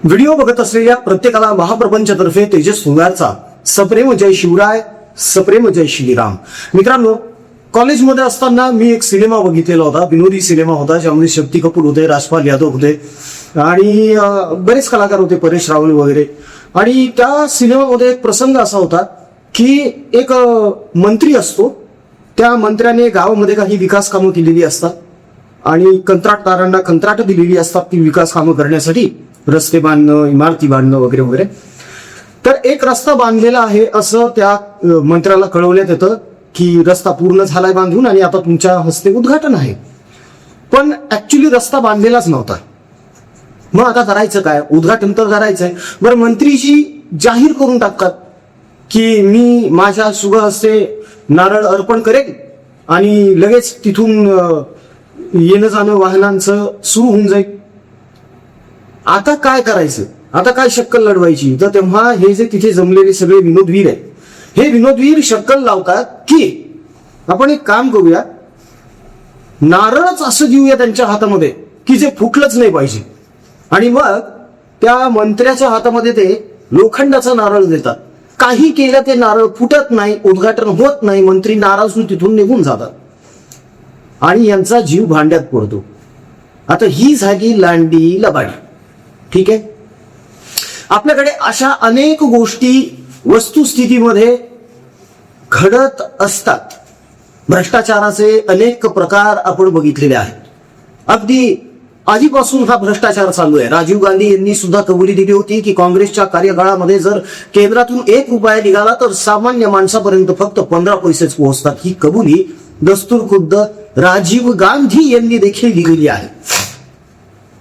Video बघत असलेल्या प्रत्येकाला महाप्रपंचतर्फे तेजस हुंगारचा सप्रेम जय शिवराय, सप्रेम जय श्रीराम. मित्रांनो, कॉलेजमध्ये असताना मी एक सिनेमा बघितलेला होता, विनोदी सिनेमा होता, ज्यामध्ये शक्ती कपूर होते, राजपाल यादव होते आणि बरेच कलाकार होते, परेश रावल वगैरे. आणि त्या सिनेमामध्ये एक प्रसंग असा होता की एक मंत्री असतो, त्या मंत्र्याने गावामध्ये काही विकास कामं केलेली असतात आणि कंत्राटदारांना कंत्राट दिलेली असतात ती विकास कामं करण्यासाठी, रस्ते बांधणं, इमारती बांधणं वगैरे वगैरे. तर एक रस्ता बांधलेला आहे असं त्या मंत्र्याला कळवण्यात येतं की रस्ता पूर्ण झालाय बांधून आणि आता तुमच्या हस्ते उद्घाटन आहे. पण ऍक्च्युली रस्ता बांधलेलाच नव्हता. मग आता करायचं काय? उद्घाटन तर करायचंय. बरं, मंत्रीशी जाहीर करून टाकतात की मी माझ्या शुभ हस्ते नारळ अर्पण करेन आणि लगेच तिथून येणं जाणं वाहनांचं सुरू होऊन जाईल. आता काय करायचं? आता काय शक्कल लढवायची? तर तेव्हा हे जे तिथे जमलेले सगळे विनोदवीर आहेत, हे विनोदवीर शक्कल लावतात की आपण एक काम करूया, नारळच असं देऊया त्यांच्या हातामध्ये की जे फुटलंच नाही पाहिजे. आणि मग त्या मंत्र्याच्या हातामध्ये ते लोखंडाचं नारळ देतात. काही केलं ते नारळ फुटत नाही, उद्घाटन होत नाही, मंत्री नाराज होऊन तिथून निघून जातात आणि यांचा जीव भांड्यात पडतो. आता ही झाली लांडी लबाडी. ठीक आहे, आपल्याकडे अशा अनेक गोष्टी वस्तुस्थितीमध्ये घडत असतात. भ्रष्टाचाराचे अनेक प्रकार आपण बघितलेले आहेत. अगदी आधीपासून हा भ्रष्टाचार चालू आहे. राजीव गांधी यांनी सुद्धा कबुली दिली होती की काँग्रेसच्या कार्यकाळामध्ये जर केंद्रातून 1 रुपया निघाला तर सामान्य माणसापर्यंत फक्त 15 पैसेच पोहोचतात. ही कबुली दस्तूरखुद्द राजीव गांधी यांनी देखील दिलेली आहे.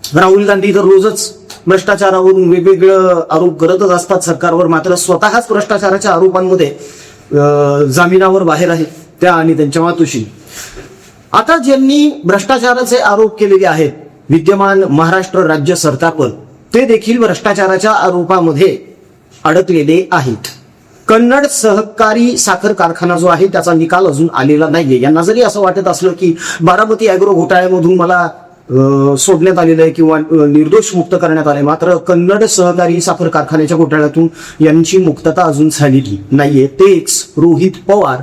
राहुल गांधी तर रोजच भ्रष्टाचारावरून वेगवेगळे आरोप करतच असतात सरकारवर, मात्र स्वतःच भ्रष्टाचाराच्या आरोपांमध्ये जामिनावर बाहेर आहेत त्या आणि त्यांच्या मातोश्री. आता ज्यांनी भ्रष्टाचाराचे आरोप केलेले आहेत विद्यमान महाराष्ट्र राज्य सरकारवर, ते देखील भ्रष्टाचाराच्या आरोपामध्ये अडकलेले आहेत. कन्नड सहकारी साखर कारखाना जो आहे त्याचा निकाल अजून आलेला नाहीये. यांना जरी असं वाटत असलं की बारामती अॅग्रो घोटाळ्यामधून मला सोडण्यात आलेलं आहे किंवा निर्दोष मुक्त करण्यात आले, मात्र कन्नड सहकारी साखर कारखान्याच्या घोटाळ्यातून यांची मुक्तता अजून झालेली नाहीये. तेच रोहित पवार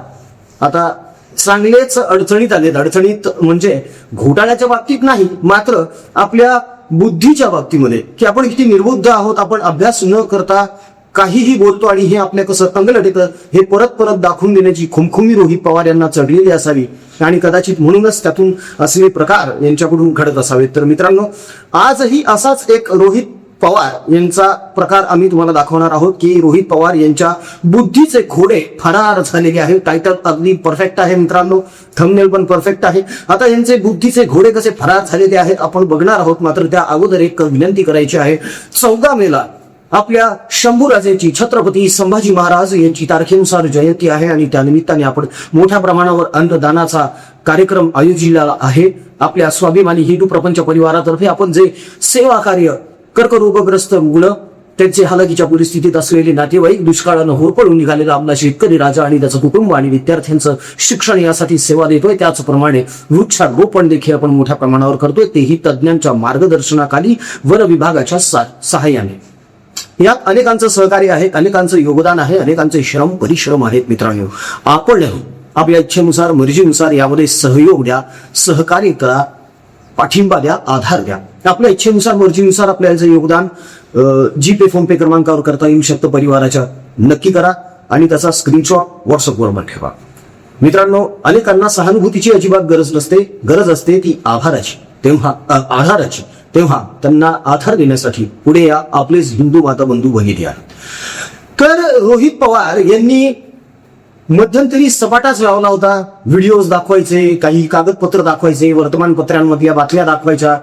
आता चांगलेच अडचणीत आलेत. अडचणीत म्हणजे घोटाळ्याच्या बाबतीत नाही, मात्र आपल्या बुद्धीच्या बाबतीमध्ये की आपण किती निर्बुद्ध आहोत, आपण अभ्यास न करता काहीही बोलतो आणि हे आपल्या कसं तंगलट येतं हे परत परत दाखवून देण्याची खुमखुमी रोहित पवार यांना चढलेली असावी आणि कदाचित म्हणूनच त्यातून असले प्रकार यांच्याकडून घडत असावेत. तर मित्रांनो, आजही असाच एक रोहित पवार यांचा प्रकार आम्ही तुम्हाला दाखवणार आहोत की रोहित पवार यांच्या बुद्धीचे घोडे फरार झालेले आहेत. टायटल अगदी परफेक्ट आहे मित्रांनो, थंबनेल पण परफेक्ट आहे. आता यांचे बुद्धीचे घोडे कसे फरार झालेले आहेत आपण बघणार आहोत. मात्र त्या अगोदर एक विनंती करायची आहे. 14 मेला आपल्या शंभूराजेची छत्रपती संभाजी महाराज यांची तारखेनुसार जयंती आहे आणि त्यानिमित्ताने आपण मोठ्या प्रमाणावर अन्नदानाचा कार्यक्रम आयोजिला आहे. आपल्या स्वाभिमानी हिंदू प्रपंच परिवारातर्फे आपण जे सेवा कार्य, कर्करोगग्रस्त मुलं, त्यांचे हालाकीच्या परिस्थितीत असलेले नातेवाईक, दुष्काळानं होरपळून निघालेला आपला शेतकरी राजा आणि त्याचं कुटुंब आणि विद्यार्थ्यांचं शिक्षण यासाठी सेवा देतोय, त्याचप्रमाणे वृक्षारोपण देखील आपण मोठ्या प्रमाणावर करतोय, तेही तज्ज्ञांच्या मार्गदर्शनाखाली वन विभागाच्या सहाय्याने. यात अनेकांचं सहकार्य आहे, अनेकांचं योगदान आहे, अनेकांचे श्रम परिश्रम आहेत. मित्रांनो, आपण आपल्या इच्छेनुसार, मर्जीनुसार यामध्ये सहयोग द्या, सहकार्य करा, पाठिंबा द्या, आधार द्या. आपल्या इच्छेनुसार, मर्जीनुसार आपल्याचं योगदान जीपे, फोनपे क्रमांकावर करता येऊ शकतं. परिवाराच्या नक्की करा आणि त्याचा स्क्रीनशॉट व्हॉट्सअपवर ठेवा. मित्रांनो, अनेकांना सहानुभूतीची अजिबात गरज नसते, गरज असते ती आधाराची. आधाराची तेव्हा त्यांना आधार देण्यासाठी पुढे या आपलेच हिंदू माता बंधू भगिनी आहेत. तर रोहित पवार यांनी मध्यंतरी सपाटाच लावला होता. व्हिडिओज दाखवायचे, काही कागदपत्र दाखवायचे, वर्तमानपत्रांमधल्या बातम्या दाखवायच्या,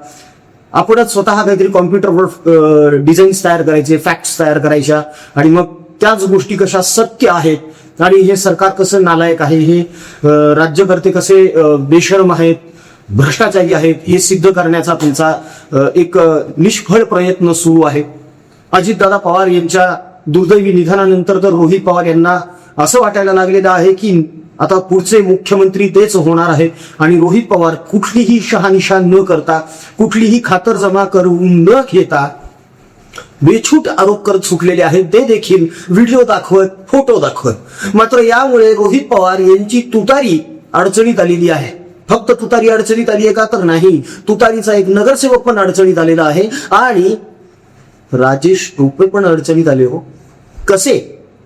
आपणच स्वतः काहीतरी कॉम्प्युटरवर डिझाईन्स तयार करायचे, फॅक्ट्स तयार करायच्या आणि मग त्याच गोष्टी कशा सत्य आहेत आणि हे सरकार कसं नालायक आहे, हे राज्यकर्ते कसे बेशरम आहेत, भ्रष्टाचारी आहेत, हे सिद्ध करण्याचा त्यांचा एक निष्फळ प्रयत्न सुरू आहे. अजितदादा पवार यांच्या दुर्दैवी निधनानंतर तर रोहित पवार यांना असं वाटायला लागलेलं आहे की आता पुढचे मुख्यमंत्री तेच होणार आहेत आणि रोहित पवार कुठलीही शहानिशा न करता, कुठलीही खातरजमा करून न घेता बेछूट आरोप करत चुकलेले आहेत, ते देखील व्हिडिओ दाखवत, फोटो दाखवत. मात्र यामुळे रोहित पवार यांची तुतारी अडचणीत आलेली आहे. फक्त तुतारी अडचणीत आली आहे का, तर नाही, तुतारीचा एक नगरसेवक पण अडचणीत आलेला आहे आणि राजेश टोपे पण अडचणीत आले. हो कसे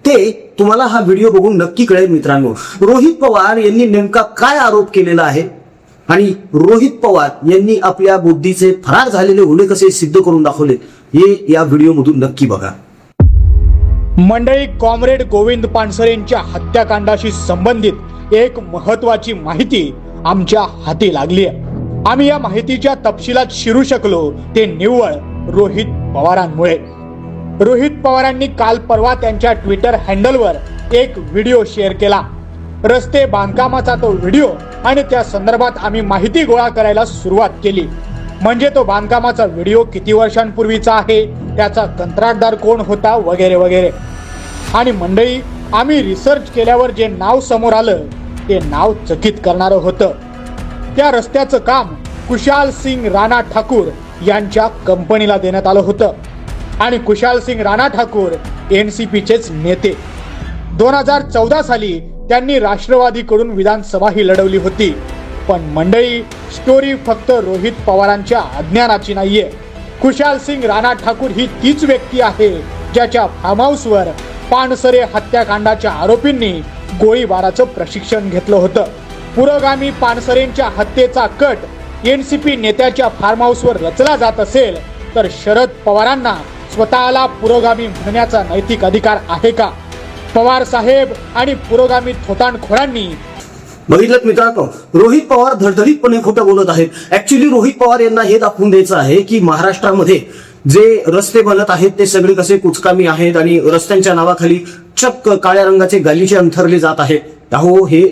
ते तुम्हाला हा व्हिडिओ बघून नक्की कळेल मित्रांनो. रोहित पवार यांनी नेमका काय आरोप केलेला आहे आणि रोहित पवार यांनी आपल्या बुद्धीचे फरार झालेले गुन्हे कसे सिद्ध करून दाखवले, हे या व्हिडिओ मधून नक्की बघा. मंडळी, कॉम्रेड गोविंद पानसरेंच्या हत्याकांडाशी संबंधित एक महत्वाची माहिती आमच्या हाती लागली आहे. आम्ही या माहितीच्या तपशिलात शिरू शकलो ते निव्वळ रोहित पवारांमुळे. रोहित पवारांनी काल परवा त्यांच्या ट्विटर हँडलवर एक व्हिडिओ शेअर केला. रस्ते बांधकामाचा तो व्हिडिओ आणि त्या संदर्भात आम्ही माहिती गोळा करायला सुरुवात केली. म्हणजे तो बांधकामाचा व्हिडिओ किती वर्षांपूर्वीचा आहे, त्याचा कंत्राटदार कोण होता, वगैरे वगैरे. आणि मंडळी, आम्ही रिसर्च केल्यावर जे नाव समोर आलं ते नाव चकित करणारं होतं. त्या रस्त्याचं काम कुशाल सिंग राणा ठाकूर यांच्या कंपनीला देण्यात आलं होतं आणि कुशाल सिंग राणा ठाकूर एनसीपीचेच नेते. 2014 साली त्यांनी राष्ट्रवादीकडून विधानसभाही लढवली होती. पण मंडळी, स्टोरी फक्त रोहित पवारांच्या अज्ञानाची नाहीये. कुशाल सिंग राणा ठाकूर ही तीच व्यक्ती आहे ज्याच्या फार्म हाऊसवर पानसरे हत्याकांडाच्या आरोपींनी गोळीबाराचं प्रशिक्षण घेतलं होतं. पुरोगामी पानसरेंच्या हत्येचा कट एनसीपी नेत्याच्या फार्म हाऊसवर रचला जात असेल तर शरद पवारांना स्वतःला पुरोगामी म्हणण्याचा नैतिक अधिकार आहे का? पवार साहेब आणि पुरोगामी थोतांडखोरांनी बघितलं मित्रांनो, रोहित पवार धडधडीतपणे खोटं बोलत आहेत. ऍक्च्युली रोहित पवार यांना हे दाखवून द्यायचं आहे की महाराष्ट्रामध्ये जे रस्ते बनत आहेत ते सगळे कसे कुचकामी आहेत आणि रस्त्यांच्या नावाखाली चक्क काळ्या रंगाचे गालिचे अंथरले जात आहेत. अहो, हे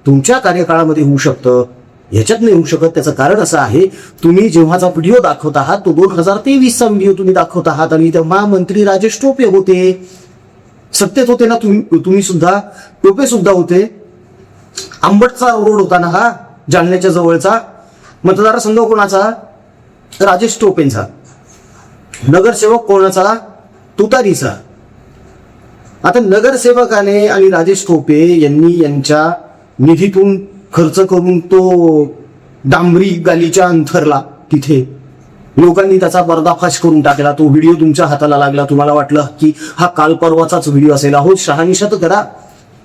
तुमच्या कार्यकाळामध्ये होऊ शकतं, ह्याच्यात नाही होऊ शकत. त्याचं कारण असं आहे, तुम्ही जेव्हाचा व्हिडिओ दाखवत आहात तो 2023चा व्हिडिओ तुम्ही दाखवत आहात आणि तेव्हा मंत्री राजेश टोपे होते, सत्तेत होते ना तुम्ही सुद्धा, टोपे सुद्धा होते. आंबटचा रोड होता ना हा, जालन्याच्या जवळचा. मतदारसंघ कोणाचा? राजेश टोपेंचा. नगरसेवक कोणाचा? तुतारीचा. आता नगरसेवकाने आणि राजेश टोपे यांनी यांच्या निधीतून खर्च करून तो डांबरी गालीच्या अंथरला. तिथे लोकांनी त्याचा पर्दाफाश करून टाकला. तो व्हिडिओ तुमच्या हाताला लागला, तुम्हाला वाटलं की हा काल परवाचाच व्हिडिओ असेल. अहो, शहानिशा तर करा,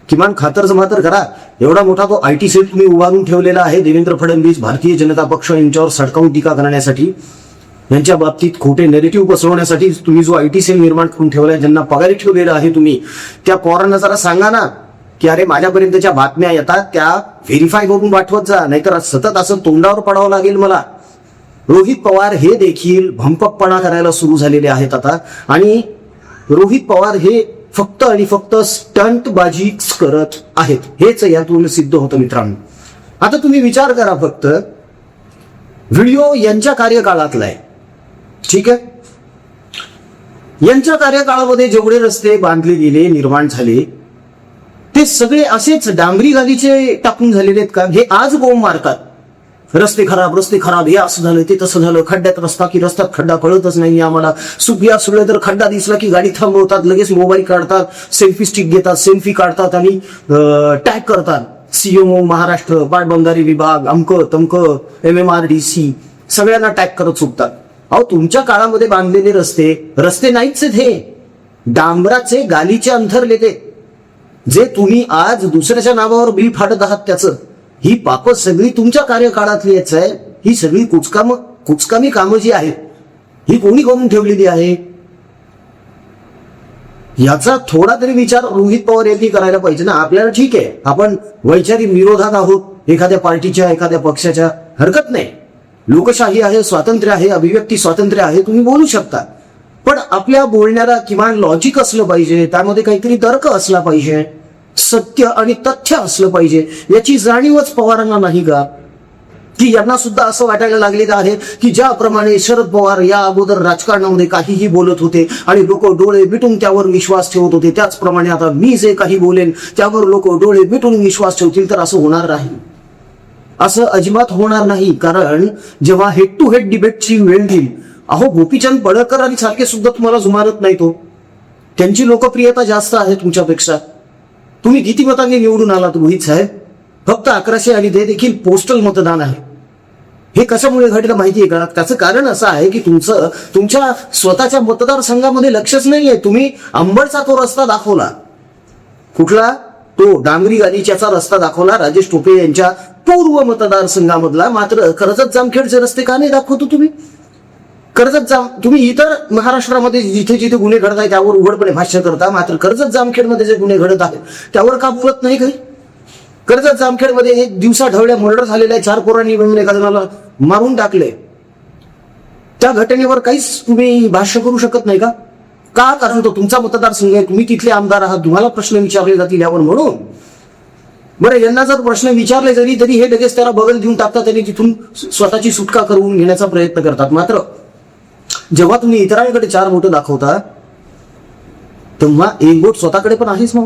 किमान खातरजमा तर करा. एवढा मोठा तो आयटी सेल तुम्ही उभारून ठेवलेला आहे देवेंद्र फडणवीस, भारतीय जनता पक्ष यांच्यावर सडकावून टीका करण्यासाठी, यांच्या बाबतीत खोटे नेरेटिव्ह पसरवण्यासाठी तुम्ही जो आयटी सेल निर्माण करून ठेवलाय, ज्यांना पगारी ठेवलेला आहे तुम्ही, त्या पोरांना जरा सांगा ना की अरे माझ्यापर्यंत ज्या बातम्या येतात त्या व्हेरीफाय करून पाठवत जा, नाहीतर सतत असं तोंडावर पडावं लागेल मला. रोहित पवार हे देखील भंपकपणा करायला सुरू झालेले आहेत आता. आणि रोहित पवार हे फक्त आणि फक्त स्टंटबाजी करत आहेत, हेच यातून सिद्ध होतं मित्रांनो. आता तुम्ही विचार करा, फक्त व्हिडिओ यांच्या कार्यकाळातला आहे, ठीक आहे. यांच्या कार्यकाळामध्ये जेवढे रस्ते बांधले गेले, निर्माण झाले, ते सगळे असेच डांबरी गालीचे टाकून झालेले आहेत का? हे आज बोंब मारतात, रस्ते खराब, हे असं झालं, ते तसं झालं, खड्ड्यात रस्ता की रस्त्यात खड्डा कळतच नाही आम्हाला. सुप्रिया सुळे तर खड्डा दिसला की गाडी थांबवतात, लगेच मोबाईल काढतात, सेल्फी स्टिक घेतात, सेल्फी काढतात आणि टॅग करतात. सीएमओ महाराष्ट्र, पाटबंधारे विभाग, अमक तमक, MMRDC, सगळ्यांना टॅग करत सुटतात. अहो, तुमच्या काळामध्ये बांधलेले रस्ते नाहीच आहेत, हे डांबराचे गालीचे अंथरले ते, जे तुम्ही आज दुसऱ्याच्या नावावर बिल फाडत आहात त्याचं. ही पाप सगळी तुमच्या कार्यकाळातली आहे. ही सगळी कुचकामी कामं जी आहेत, ही कोणी करून ठेवलेली आहे? याचा थोडा तरी विचार रोहित पवार यांनी करायला पाहिजे ना. आपल्याला ठीक आहे, आपण वैचारिक विरोधात आहोत एखाद्या पार्टीच्या, एखाद्या पक्षाच्या, हरकत नाही, लोकशाही आहे, स्वातंत्र्य आहे, अभिव्यक्ती स्वातंत्र्य आहे, तुम्ही बोलू शकता. पण आपल्या बोलण्याला किमान लॉजिक असलं पाहिजे, त्यामध्ये काहीतरी तर्क असला पाहिजे, सत्य आणि तथ्य असलं पाहिजे. याची जाणीवच पवारांना नाही का? की यांना सुद्धा असं वाटायला लागलेलं आहे की ज्याप्रमाणे शरद पवार या अगोदर राजकारणामध्ये काहीही बोलत होते आणि लोक डोळे मिटून त्यावर विश्वास ठेवत होते, त्याचप्रमाणे आता मी जे काही बोलेन त्यावर लोक डोळे मिटून विश्वास ठेवतील, तर असं होणार नाही. असं अजिबात होणार नाही. कारण जेव्हा हेड टू हेड डिबेटची वेळ येईल, अहो गोपीचंद पडळकर आणि सारखे सुद्धा तुम्हाला जुमानत नाही तो. त्यांची लोकप्रियता जास्त आहे तुमच्यापेक्षा. तुम्ही किती मतांनी निवडून आलात रोहित साहेब? फक्त 1100 आणि ते देखील पोस्टल मतदान आहे. हे कशामुळे घडलं माहितीये का? त्याचं कारण असं आहे की तुमच्या स्वतःच्या मतदारसंघामध्ये लक्षच नाहीये. तुम्ही अंबडचा तो रस्ता दाखवला, कुठला तो डांगरी गालीच्याचा रस्ता दाखवला राजेश टोपे यांच्या पूर्व मतदारसंघामधला. मात्र कर्जत जामखेडचे रस्ते का नाही दाखवतो तुम्ही? तुम्ही इतर महाराष्ट्रामध्ये जिथे जिथे गुन्हे घडत आहेत त्यावर उघडपणे भाष्य करता, मात्र कर्जत जामखेडमध्ये जे गुन्हे घडत आहेत त्यावर का बोलत नाही काही? कर्जत जामखेडमध्ये एक दिवसा ढवळ्या मर्डर झालेल्या 4 पोरांनी मिळून एका जणाला मारून टाकले. त्या घटनेवर काहीच तुम्ही भाष्य करू शकत नाही का? कारण तो तुमचा मतदारसंघ आहे, तुम्ही तिथले आमदार आहात, तुम्हाला प्रश्न विचारले जातील यावर म्हणून. बरं, यांना जर प्रश्न विचारले जरी तरी हे लगेच त्याला बगल देऊन टाकतात आणि तिथून स्वतःची सुटका करून घेण्याचा प्रयत्न करतात. मात्र जेव्हा तुम्ही इतरांकडे 4 बोटं दाखवता तेव्हा एक बोट स्वतःकडे पण आहेच मग.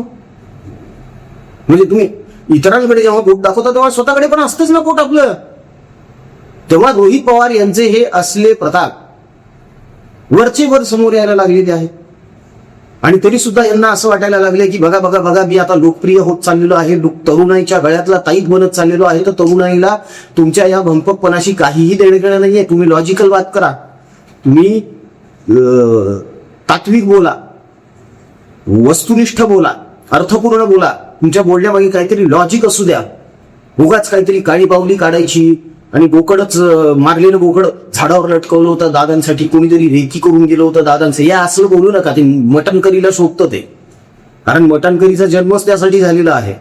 म्हणजे तुम्ही इतरांकडे जेव्हा बोट दाखवता तेव्हा स्वतःकडे पण असतंच ना बोट आपलं. तेव्हा रोहित पवार यांचे हे असले प्रताप वरचे वर समोर यायला लागलेले आहे. आणि तरी सुद्धा यांना असं वाटायला लागले की बघा बघा बघा मी आता लोकप्रिय होत चाललेलो आहे, तरुणाईच्या गळ्यातला ताईत बनत चाललेलो आहे. तर तरुणाईला तुमच्या या भंपकपणाशी काहीही देणं नाहीये. तुम्ही लॉजिकल बात करा, तुम्ही तात्विक बोला, वस्तुनिष्ठ बोला, अर्थपूर्ण बोला. तुमच्या बोलण्यामागे काहीतरी लॉजिक असू द्या. उगाच काहीतरी काळी पावली काढायची आणि बोकडच मारलेलं बोकड झाडावर लटकवलं होतं दादांसाठी, कोणीतरी रेकी करून गेलं होतं दादांचं, या असं बोलू नका. ते मटण करीला शोभतं ते, कारण मटण करीचा जन्मच त्यासाठी झालेला आहे.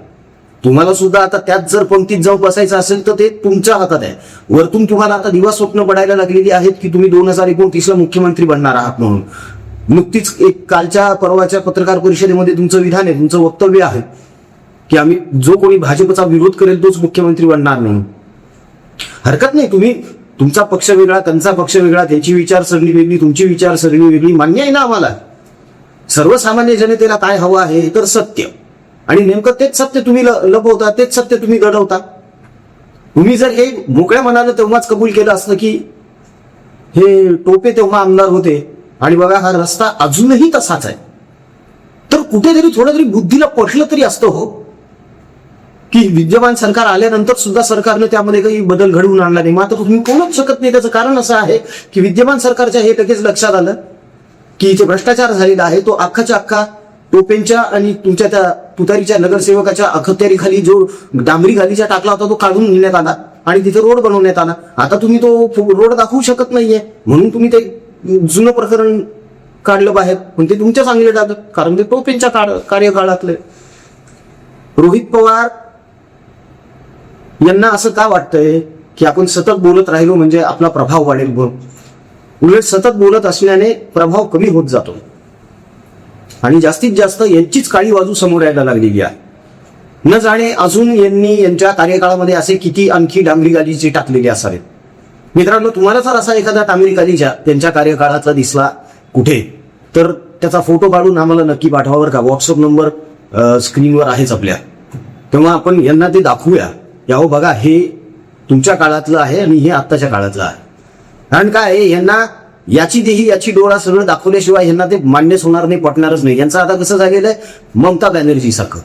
तुम्हाला सुद्धा आता त्यात जर पंक्तीत जाऊन बसायचं असेल तर ते तुमच्या हातात आहे. वरतून तुम्हाला आता दिवा स्वप्न पडायला लागलेली आहेत की तुम्ही 2029ला मुख्यमंत्री बनणार आहात म्हणून. नुकतीच एक कालच्या परवाच्या पत्रकार परिषदेमध्ये तुमचं विधान आहे, तुमचं वक्तव्य आहे की आम्ही जो कोणी भाजपचा विरोध करेल तोच मुख्यमंत्री बनणार नाही. हरकत नाही, तुम्ही तुमचा पक्ष वेगळा, त्यांचा पक्ष वेगळा, त्याची विचारसरणी वेगळी, तुमची विचारसरणी वेगळी, मान्य आहे ना आम्हाला. सर्वसामान्य जनतेला काय हवं आहे तर सत्य, आणि नेमकं तेच सत्य तुम्ही लपवता, तेच सत्य तुम्ही दडवता. तुम्ही जर हे मोकळ्या मनानं तेव्हाच कबूल केलं असतं की हे टोपे तेव्हा आमदार होते आणि बघा हा रस्ता अजूनही तसाच आहे, तर कुठेतरी थोडं तरी बुद्धीला पटलं तरी असतं हो की विद्यमान सरकार आल्यानंतर सुद्धा सरकारनं त्यामध्ये काही बदल घडवून आणला नाही. मात्र तुम्ही कोणच शकत नाही. त्याचं कारण असं आहे की विद्यमान सरकारच्या हे लगेच लक्षात आलं की इथे भ्रष्टाचार झालेला आहे. तो अख्खाच्या अख्खा टोपेंच्या आणि तुमच्या त्या तुतारीच्या नगरसेवकाच्या अखत्यारीखाली जो डांबरी गालीचा टाकला होता तो काढून नेण्यात आला आणि तिथे रोड बनवण्यात आला. आता तुम्ही तो रोड दाखवू शकत नाहीये म्हणून तुम्ही ते जुनं प्रकरण काढलं बाहेर, पण ते तुमच्या चांगले टाकलं कारण ते टोपेंच्या कार्यकाळातले. रोहित पवार यांना असं का वाटतंय की आपण सतत बोलत राहिलो म्हणजे आपला प्रभाव वाढेल म्हणून? उलट सतत बोलत असल्याने प्रभाव कमी होत जातो आणि जास्तीत जास्त यांचीच काळी बाजू समोर यायला लागलेली आहे. न जाणे अजून यांनी यांच्या कार्यकाळामध्ये असे किती आणखी डांबरी गालीचे टाकलेले असावेत. मित्रांनो, तुम्हाला जर असा एखादा डांबरी गालीचा त्यांच्या कार्यकाळातला दिसला कुठे तर त्याचा फोटो काढून आम्हाला नक्की पाठवावर का. व्हॉट्सअप नंबर स्क्रीनवर आहेच आपल्या, तेव्हा आपण यांना ते दाखवूया. याहो बघा, हे तुमच्या काळातलं आहे आणि हे आत्ताच्या काळातलं आहे. कारण काय आहे, यांना याची देही याची डोळा सगळं दाखवल्याशिवाय यांना ते मान्यच होणार नाही, पटणारच नाही. यांचं आता कसं झालेलं आहे, ममता बॅनर्जी सारखं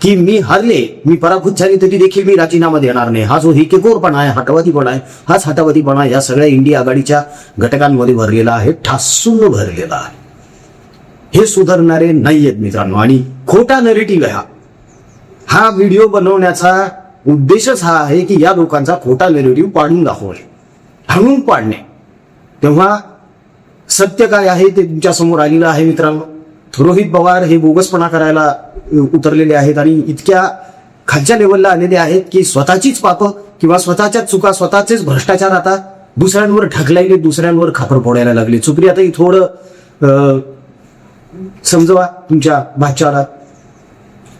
की मी हरले, मी पराभूत झाली तरी देखील मी राजीनामा देणार नाही. हा जो हिकेखोरपणा आहे, हटवादीपणा आहे, हाच हटवादीपणा या सगळ्या इंडिया आघाडीच्या घटकांमध्ये भरलेला आहे, ठासून भरलेला आहे. हे सुधारणारे नाहीयेत मित्रांनो. आणि खोटा नरेटिव्ह आहे हा व्हिडिओ बनवण्याचा उद्देशच हा आहे की या लोकांचा खोटा नरेटिव्ह पाडून दाखवणे, हणून पाडणे. तेव्हा सत्य काय आहे ते तुमच्या समोर आलेलं आहे मित्रांनो. रोहित पवार हे बोगसपणा करायला उतरलेले आहेत आणि इतक्या खालच्या लेवलला आलेले आहेत की स्वतःचीच पापं किंवा स्वतःच्याच चुका, स्वतःचेच भ्रष्टाचार आता दुसऱ्यांवर ढकलायले, दुसऱ्यांवर खापर फोडायला लागले. सुप्रियाताई थोडं समजवा तुमच्या भाच्याला.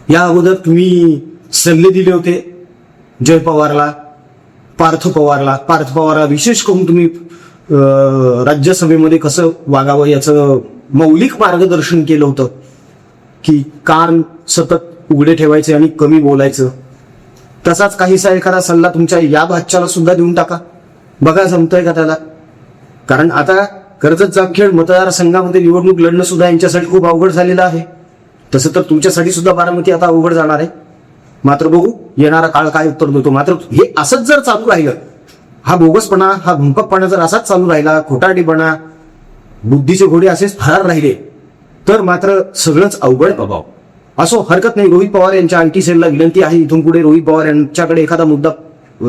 या अगोदर तुम्ही सल्ले दिले होते जय पवारला, पार्थ पवारला विशेष करून तुम्ही राज्यसभेमध्ये कसं वागावं याचं मौलिक मार्गदर्शन केलं होतं की कान सतत उघडे ठेवायचे आणि कमी बोलायचं. तसाच काहीसा एखादा सल्ला तुमच्या या भाच्याला सुद्धा देऊन टाका, बघा जमतंय का त्याला. कारण आता कर्जत जामखेड मतदारसंघामध्ये निवडणूक लढणं सुद्धा यांच्यासाठी खूप अवघड झालेलं आहे. तसं तर तुमच्यासाठी सुद्धा बारामती आता अवघड जाणार आहे. मात्र बघू येणारा काळ काय उत्तर देतो. मात्र हे असंच जर चालू राहिलं, हा बोगसपणा, हा भुंककपणा जर असाच चालू राहिला, खोटारडेपणा, बुद्धीचे घोडे असेच फरार राहिले, तर मात्र सगळंच अवघड बाबा. असो, हरकत नाही. रोहित पवार यांच्या आयटी सेलला विनंती आहे, इथून पुढे रोहित पवार यांच्याकडे एखादा मुद्दा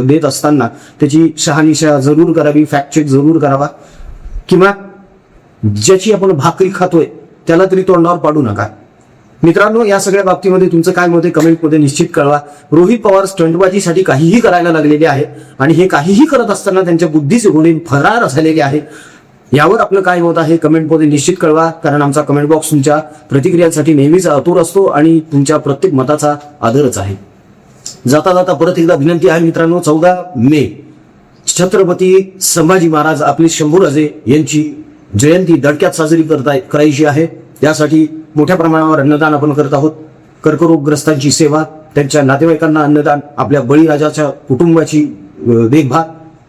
देत असताना त्याची शहानिशा जरूर करावी, फॅक्ट चेक जरूर करावा, किंवा ज्याची आपण भाकरी खातोय त्याला तरी तोंडावर पाडू नका. मित्रांनो, या सगळ्या बाबतीमध्ये तुमचं काय मत आहे कमेंटमध्ये निश्चित कळवा. रोहित पवार स्टंटबाजीसाठी काहीही करायला लागलेले आहे आणि हे काहीही करत असताना त्यांच्या बुद्धीचे घोडे फरार झालेले आहे. यावर आपलं काय मत आहे कमेंटमध्ये निश्चित कळवा, कारण आमचा कमेंट बॉक्स तुमच्या प्रतिक्रियांसाठी नेहमीच आतुर असतो आणि तुमच्या प्रत्येक मताचा आदरच आहे. जाता जाता परत एकदा विनंती आहे मित्रांनो, 14 मे छत्रपती संभाजी महाराज आपले शंभूराजे यांची जयंती दडक्यात साजरी करायची आहे. त्यासाठी मोठ्या प्रमाणावर अन्नदान आपण करत आहोत. कर्करोगग्रस्तांची सेवा, त्यांच्या नातेवाईकांना अन्नदान, आपल्या बळीराजाच्या कुटुंबाची देखभाल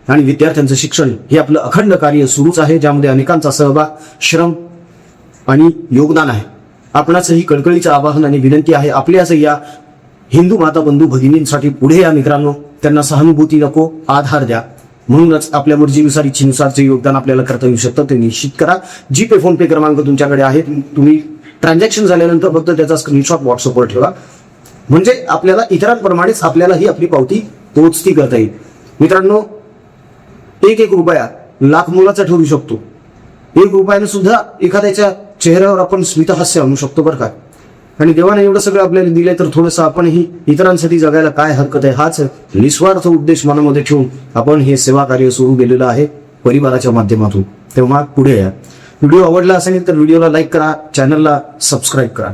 आणि विद्यार्थ्यांचं शिक्षण हे आपलं अखंड कार्य सुरूच आहे, ज्यामध्ये अनेकांचा सहभाग, श्रम आणि योगदान आहे. आपणाचंही कळकळीचं आवाहन आणि विनंती आहे, आपल्याच या हिंदू माता बंधू भगिनींसाठी पुढे या मित्रांनो. त्यांना सहानुभूती नको, आधार द्या. म्हणूनच आपल्या मर्जीनुसार, इच्छेनुसार जे योगदान आपल्याला करता येऊ शकतं ते निश्चित करा. जीपे, फोन पे क्रमांक तुमच्याकडे आहे. तुम्ही ट्रान्झॅक्शन झाल्यानंतर फक्त त्याचा स्क्रीनशॉट व्हॉट्सअपवर ठेवा, म्हणजे आपल्याला इतरांप्रमाणेच आपल्यालाही आपली पावती पोहोचती करता येईल. मित्रांनो, एक रुपया लाख मोलाचा ठरू शकतो. 1 रुपयाने सुद्धा एखाद्याच्या चेहऱ्यावर आपण स्मितहास्य आणू शकतो बरं का. आणि देवाने एवढं सगळं आपल्याला दिलंय तर थोडंसं आपणही इतरांसाठी जगायला काय हरकत आहे, हाच निस्वार्थ उद्देश मनामध्ये ठेवून आपण हे सेवा कार्य सुरू केलेलं आहे परिवाराच्या माध्यमातून. तेव्हा पुढे या. व्हिडिओ आवडला असेल तर व्हिडिओला लाईक करा, चॅनलला सबस्क्राईब करा.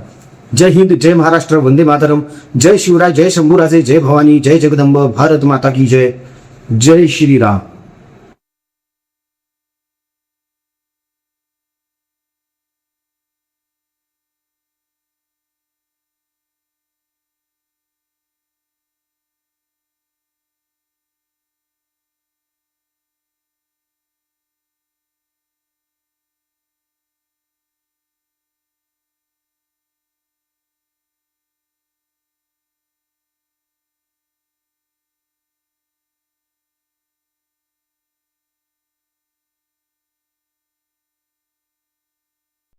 जय हिंद, जय महाराष्ट्र, वंदे मातरम, जय शिवराय, जय शंभूराजे, जय भवानी, जय जगदंब, भारत माता की जय, जय श्रीराम.